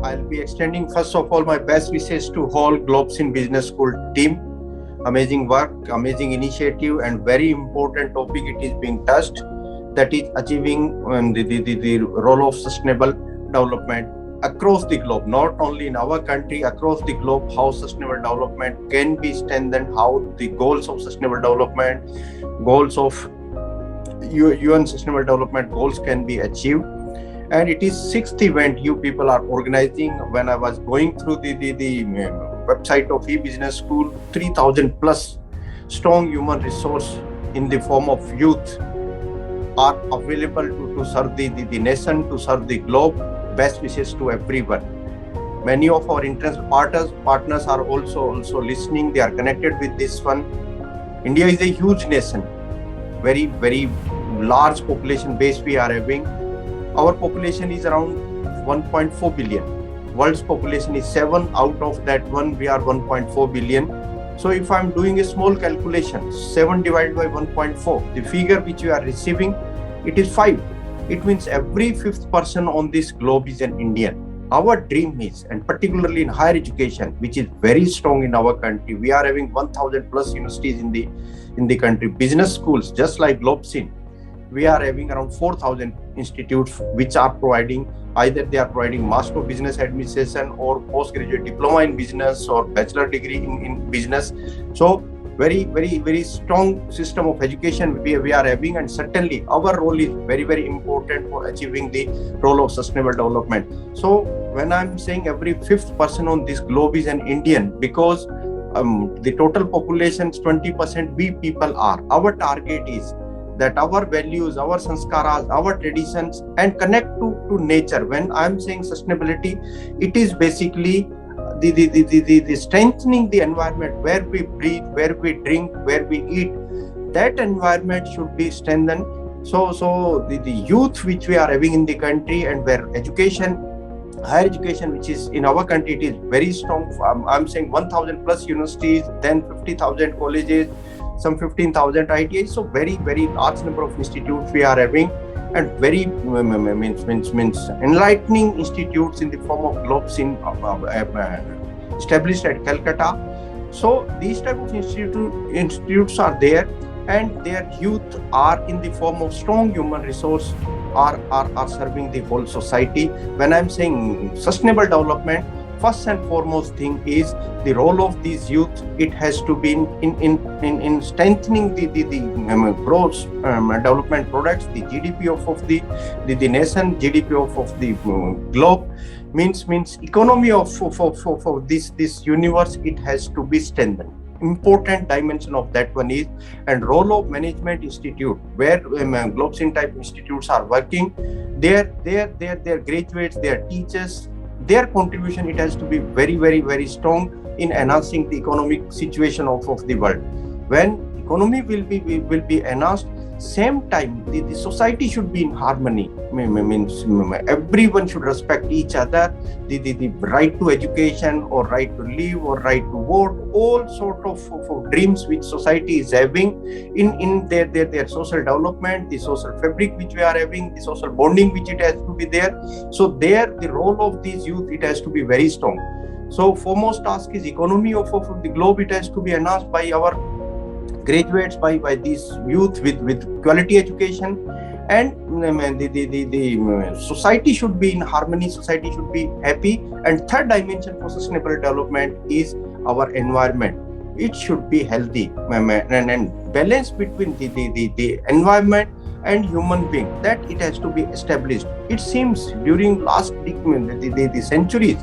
I'll be extending first of all my best wishes to whole Globsyn Business School team. Amazing work, amazing initiative, and very important topic it is being touched. That is achieving the role of sustainable development across the globe, not only in our country, across the globe, how sustainable development can be strengthened, how the goals of sustainable development, goals of UN sustainable development goals can be achieved. And it is sixth event you people are organizing. When I was going through the website of e-business school, 3,000 plus strong human resource in the form of youth are available to serve the nation, to serve the globe. Best wishes to everyone. Many of our international partners are also listening. They are connected with this one. India is a huge nation, very large population base we are having. Our population is around 1.4 billion. World's population is 7. Out of that one, we are 1.4 billion. So if I'm doing a small calculation, 7 divided by 1.4, the figure which we are receiving, it is 5. It means every fifth person on this globe is an Indian. Our dream is, and particularly in higher education, which is very strong in our country, we are having 1,000 plus universities in the country. Business schools, just like Globsyn, we are having around 4,000 institutes which are providing, either they are providing Master of Business Administration or postgraduate diploma in business or bachelor degree in business. So very strong system of education we are having, and certainly our role is very important for achieving the role of sustainable development. So when I'm saying every fifth person on this globe is an Indian, because the total population 20% we people are. Our target is that our values, our sanskaras, our traditions, and connect to nature. When I'm saying sustainability, it is basically the strengthening the environment where we breathe, where we drink, where we eat. That environment should be strengthened. So the youth which we are having in the country, and where education, higher education, which is in our country, it is very strong. I'm saying 1,000 plus universities, then 50,000 colleges, some 15,000 ITIs. So very large number of institutes we are having, and very means enlightening institutes in the form of Globsyn established at Calcutta. So these type of institutes are there, and their youth are in the form of strong human resource, are serving the whole society. When I'm saying sustainable development, first and foremost thing is the role of these youth. It has to be in strengthening the gross development products, the GDP of the nation, GDP of the globe, means economy of this universe. It has to be strengthened. Important dimension of that one is, and role of management institute, where Globsyn type institutes are working, their graduates, their teachers, their contribution, it has to be very strong in enhancing the economic situation of the world. When economy will be enhanced, same time the society should be in harmony. Means everyone should respect each other. The right to education, or right to live, or right to vote, all sort of dreams which society is having in their social development, the social fabric which we are having, the social bonding which it has to be there. So there the role of these youth, it has to be very strong. So foremost task is economy of the globe. It has to be enhanced by our graduates, by these youth with quality education, and the society should be in harmony, society should be happy. And third dimension for sustainable development is our environment. It should be healthy and balance between the environment and human being, that it has to be established. It seems during last the centuries,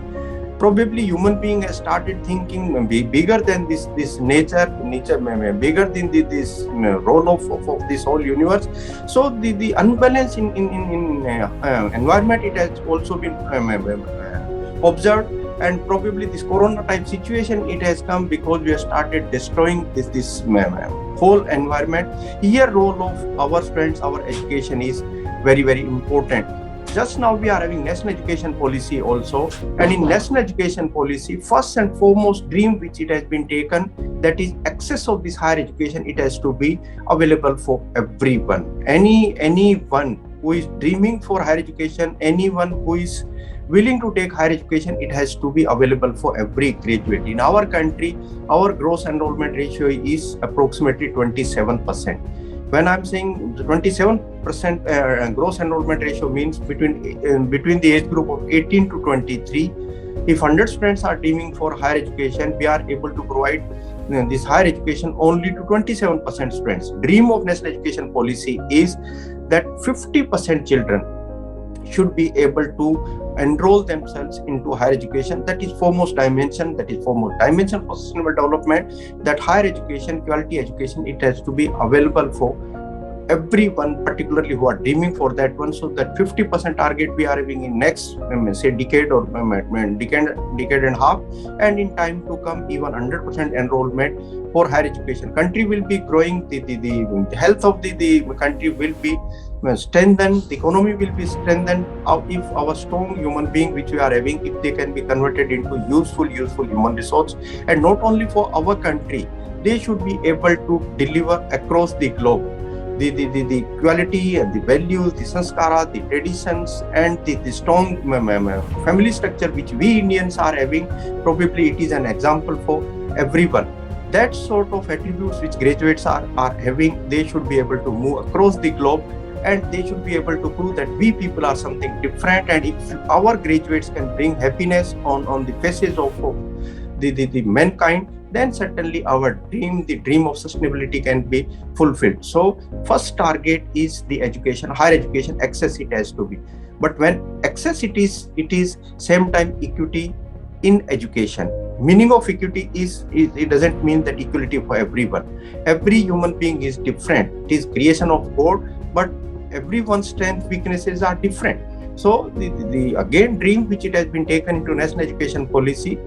probably human being has started thinking bigger than this nature bigger than this role of this whole universe. So the unbalance in environment, it has also been observed. And probably this corona type situation, it has come because we have started destroying this whole environment. Here role of our friends, our education is very important. Just now we are having national education policy also, and in national education policy, first and foremost dream which it has been taken, that is access of this higher education. It has to be available for everyone. Anyone who is dreaming for higher education, anyone who is willing to take higher education, it has to be available for every graduate. In our country, our gross enrollment ratio is approximately 27%. When I'm saying 27% gross enrollment ratio means between the age group of 18 to 23, if 100 students are dreaming for higher education, we are able to provide this higher education only to 27% students. Dream of national education policy is that 50% children should be able to enroll themselves into higher education. That is foremost dimension. That is foremost dimension for sustainable development. That higher education, quality education, it has to be available for everyone, particularly who are dreaming for that one. So that 50% target we are having in next say decade or decade and a half, and in time to come even 100% enrollment for higher education. Country will be growing, the health of the country will be strengthened, the economy will be strengthened if our strong human being which we are having, if they can be converted into useful human resource. And not only for our country, they should be able to deliver across the globe the quality and the values, the sanskara, the traditions, and the strong family structure which we Indians are having. Probably it is an example for everyone. That sort of attributes which graduates are having, they should be able to move across the globe, and they should be able to prove that we people are something different. And if our graduates can bring happiness on the faces of the mankind, then certainly our dream, the dream of sustainability, can be fulfilled. So first target is the education, higher education, access it has to be. But when access it is same time equity in education. Meaning of equity is it doesn't mean that equality for everyone. Every human being is different. It is creation of God, but everyone's strength, weaknesses are different. So the again dream which it has been taken into national education policy,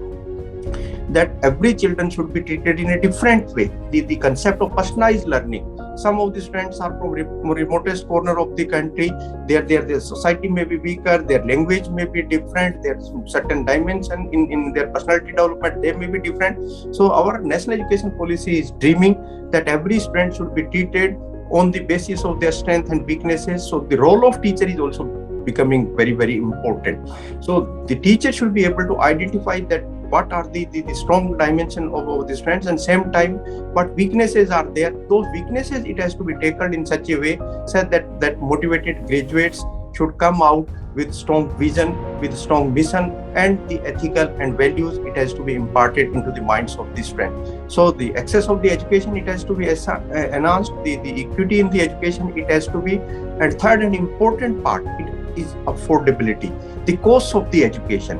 that every children should be treated in a different way. The concept of personalized learning. Some of the students are from remotest corner of the country. Their society may be weaker, their language may be different, there's certain dimension in their personality development, they may be different. So our national education policy is dreaming that every student should be treated on the basis of their strength and weaknesses. So the role of teacher is also becoming very important. So the teacher should be able to identify that what are the strong dimension of the strengths, and same time what weaknesses are there. Those weaknesses, it has to be tackled in such a way so that motivated graduates should come out with strong vision, with strong mission, and the ethical and values, it has to be imparted into the minds of the student. So the access of the education, it has to be enhanced, the equity in the education, it has to be. And third and important part, it is affordability, the cost of the education.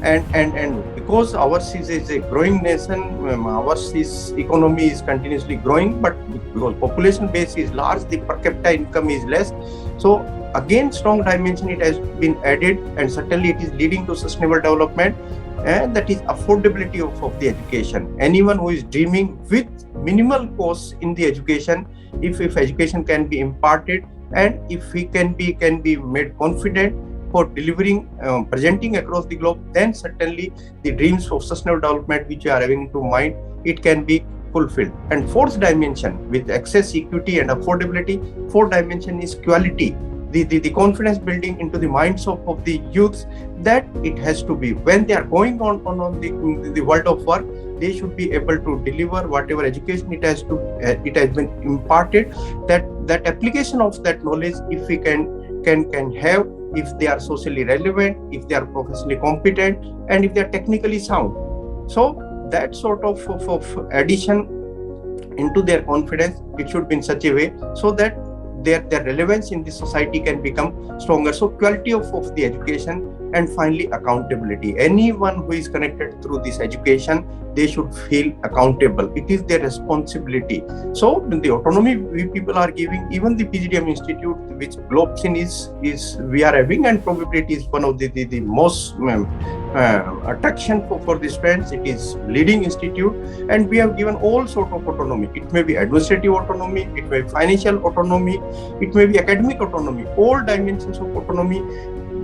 And because ours is a growing nation, ours economy is continuously growing, but because population base is large, the per capita income is less. So again, strong dimension, it has been added, and certainly it is leading to sustainable development, and that is affordability of the education. Anyone who is dreaming with minimal costs in the education, if education can be imparted, and if he can be made confident for delivering, presenting across the globe, then certainly the dreams of sustainable development which you are having into mind, it can be fulfilled. And fourth dimension, with access, equity, and affordability, fourth dimension is quality, the confidence building into the minds of the youths, that it has to be when they are going on the world of work, they should be able to deliver whatever education it has been imparted. That application of that knowledge, if we can have, if they are socially relevant, if they are professionally competent, and if they are technically sound. So that sort of addition into their confidence, it should be in such a way so that their relevance in the society can become stronger. So quality of the education, and finally accountability. Anyone who is connected through this education, they should feel accountable. It is their responsibility. So the autonomy we people are giving, even the PGDM Institute, which Globsyn is we are having, and probably it is one of the most attraction for the students. It is leading institute, and we have given all sort of autonomy. It may be administrative autonomy, it may be financial autonomy, it may be academic autonomy. All dimensions of autonomy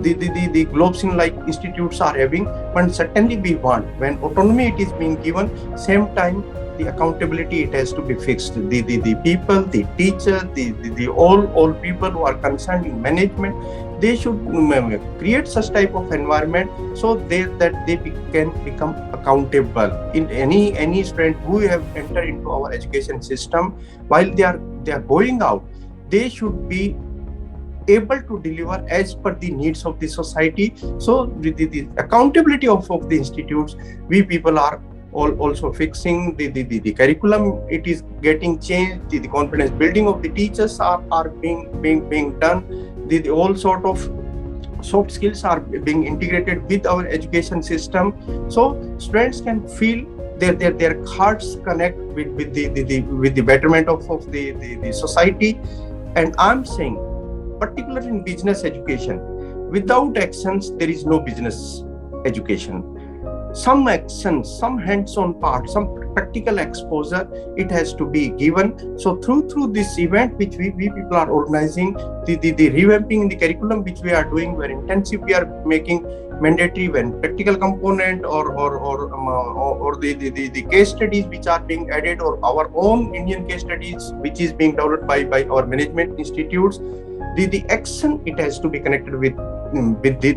the Globsyn like institutes are having. But certainly we want, when autonomy it is being given, same time the accountability, it has to be fixed. The people, the teachers, the all people who are concerned in management, they should create such type of environment so that they can become accountable. In any student who have entered into our education system, while they are going out, they should be able to deliver as per the needs of the society. So the accountability of the institutes, we people are also fixing the curriculum. It is getting changed. The confidence building of the teachers are being done. The all sort of soft skills are being integrated with our education system, so students can feel their hearts connect with the betterment of the society. And I'm saying, particularly in business education, without actions there is no business education. Some action, some hands-on part, some practical exposure, it has to be given. So through this event which we people are organizing, the revamping in the curriculum which we are doing, where intensive we are making mandatory when practical component or the case studies which are being added, or our own Indian case studies which is being developed by our management institutes. The action, it has to be connected with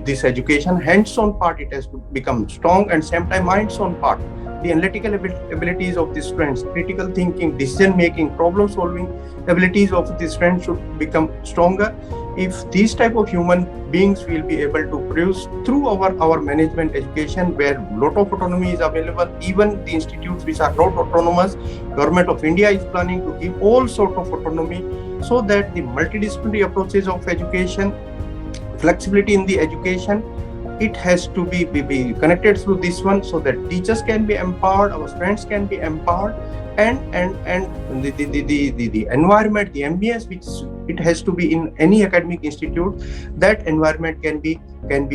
this education. Hands-on part, it has to become strong, and same time hands-on part, the analytical abilities of the students, critical thinking, decision making, problem solving abilities of the students should become stronger. If these type of human beings will be able to produce through our management education, where lot of autonomy is available, even the institutes which are not autonomous, Government of India is planning to give all sort of autonomy, so that the multidisciplinary approaches of education, flexibility in the education, it has to be connected through this one, so that teachers can be empowered, our students can be empowered, and the environment, the ambience which it has to be in any academic institute, that environment can be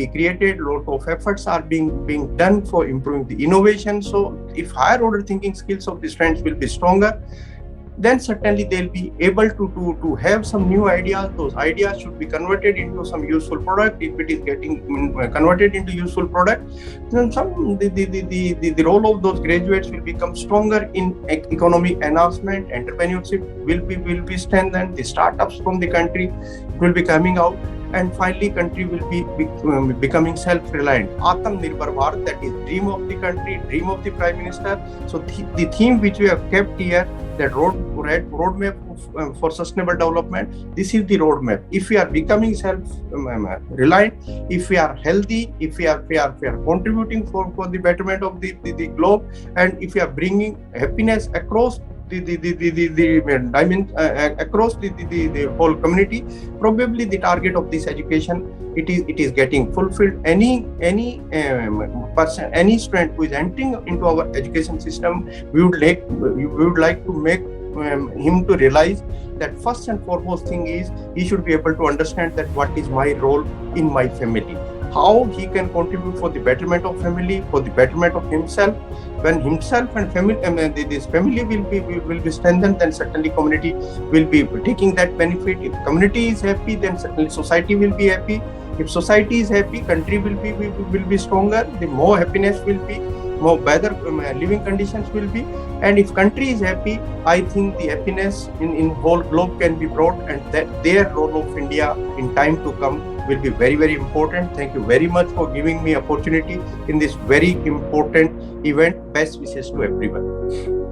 created. Lot of efforts are being done for improving the innovation. So if higher order thinking skills of the students will be stronger, then certainly they'll be able to have some new ideas. Those ideas should be converted into some useful product. If it is getting converted into useful product, then the role of those graduates will become stronger in economic enhancement. Entrepreneurship will be strengthened. The startups from the country will be coming out, and finally country will be becoming self-reliant. Atmanirbhar Bharat, that is dream of the country, dream of the Prime Minister. So the theme which we have kept here, that roadmap for sustainable development, this is the roadmap. If we are becoming self-reliant, if we are healthy, if we are contributing for the betterment of the globe, and if we are bringing happiness across across the whole community, probably the target of this education, it is getting fulfilled. Any person, any student who is entering into our education system, we would like to make him to realize that first and foremost thing is, he should be able to understand that what is my role in my family, how he can contribute for the betterment of family, for the betterment of himself. When himself and family, this family will be strengthened, then certainly community will be taking that benefit. If community is happy, then certainly society will be happy. If society is happy, country will be stronger. The more happiness will be, more better living conditions will be. And if country is happy, I think the happiness in whole globe can be brought, and that their role of India in time to come will be very, very important. Thank you very much for giving me opportunity in this very important event. Best wishes to everyone.